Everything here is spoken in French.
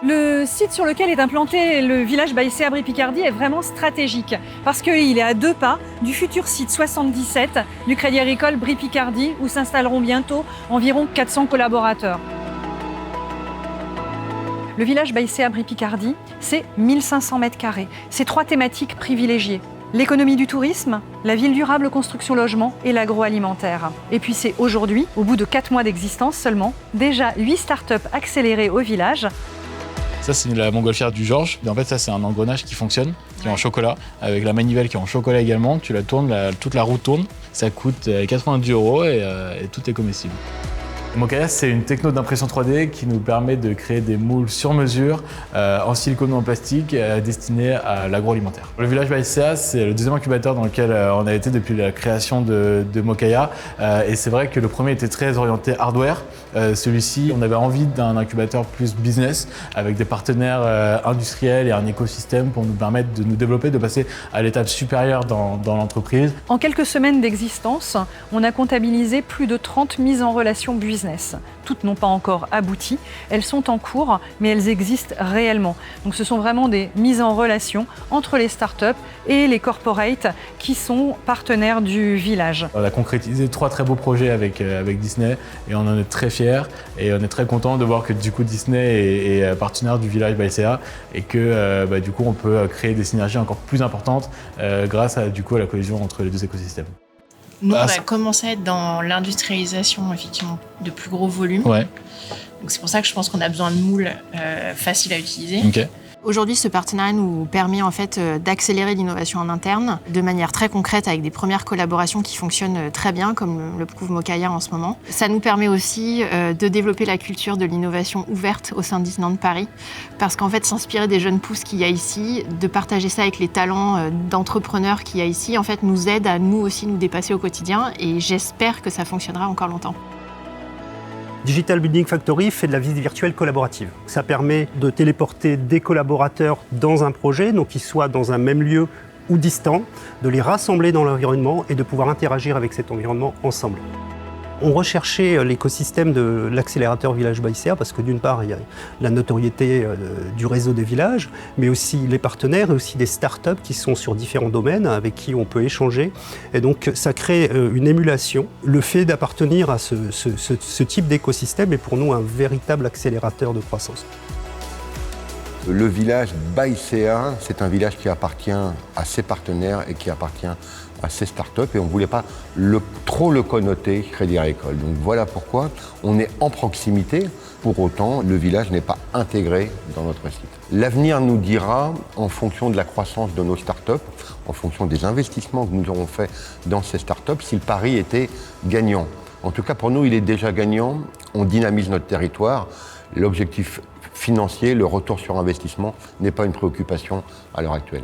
Le site sur lequel est implanté le village Baïséa Brie-Picardie est vraiment stratégique parce qu'il est à 2 pas du futur site 77 du Crédit Agricole Brie-Picardie où s'installeront bientôt environ 400 collaborateurs. Le village Baïséa Brie-Picardie, c'est 1500 m². C'est 3 thématiques privilégiées. L'économie du tourisme, la ville durable construction logement et l'agroalimentaire. Et puis c'est aujourd'hui, au bout de 4 mois d'existence seulement, déjà 8 startups accélérées au village. Ça, c'est la montgolfière du Georges. Et en fait, ça, c'est un engrenage qui fonctionne, qui est en chocolat, avec la manivelle qui est en chocolat également. Tu la tournes, toute la roue tourne. Ça coûte 90 € et tout est comestible. Mokaya, c'est une techno d'impression 3D qui nous permet de créer des moules sur mesure en silicone ou en plastique destinés à l'agroalimentaire. Le village Baïséa, c'est le deuxième incubateur dans lequel on a été depuis la création de Mokaya. Et c'est vrai que le premier était très orienté hardware. Celui-ci, on avait envie d'un incubateur plus business avec des partenaires industriels et un écosystème pour nous permettre de nous développer, de passer à l'étape supérieure dans l'entreprise. En quelques semaines d'existence, on a comptabilisé plus de 30 mises en relation business. Toutes n'ont pas encore abouti, elles sont en cours, mais elles existent réellement. Donc ce sont vraiment des mises en relation entre les startups et les corporates qui sont partenaires du village. On a concrétisé 3 très beaux projets avec Disney et on en est très fiers et on est très content de voir que du coup Disney est partenaire du village Baïséa et que du coup on peut créer des synergies encore plus importantes grâce à la cohésion entre les deux écosystèmes. Nous, on a commencé à être dans l'industrialisation, effectivement, de plus gros volumes. Ouais. Donc c'est pour ça que je pense qu'on a besoin de moules faciles à utiliser. Okay. Aujourd'hui, ce partenariat nous permet en fait d'accélérer l'innovation en interne de manière très concrète avec des premières collaborations qui fonctionnent très bien, comme le prouve Mokaya en ce moment. Ça nous permet aussi de développer la culture de l'innovation ouverte au sein de Disneyland Paris, parce qu'en fait, s'inspirer des jeunes pousses qu'il y a ici, de partager ça avec les talents d'entrepreneurs qu'il y a ici, en fait, nous aide à nous aussi nous dépasser au quotidien et j'espère que ça fonctionnera encore longtemps. Digital Building Factory fait de la visite virtuelle collaborative. Ça permet de téléporter des collaborateurs dans un projet, donc qu'ils soient dans un même lieu ou distant, de les rassembler dans l'environnement et de pouvoir interagir avec cet environnement ensemble. On recherchait l'écosystème de l'accélérateur Village Baïséa parce que d'une part, il y a la notoriété du réseau des villages, mais aussi les partenaires et aussi des startups qui sont sur différents domaines avec qui on peut échanger. Et donc, ça crée une émulation. Le fait d'appartenir à ce type d'écosystème est pour nous un véritable accélérateur de croissance. Le village Baïséa, c'est un village qui appartient à ses partenaires et qui appartient à ces startups et on ne voulait pas trop le connoter Crédit Agricole. Donc voilà pourquoi on est en proximité. Pour autant, le village n'est pas intégré dans notre site. L'avenir nous dira, en fonction de la croissance de nos startups, en fonction des investissements que nous aurons faits dans ces startups, si le pari était gagnant. En tout cas, pour nous, il est déjà gagnant. On dynamise notre territoire. L'objectif financier, le retour sur investissement, n'est pas une préoccupation à l'heure actuelle.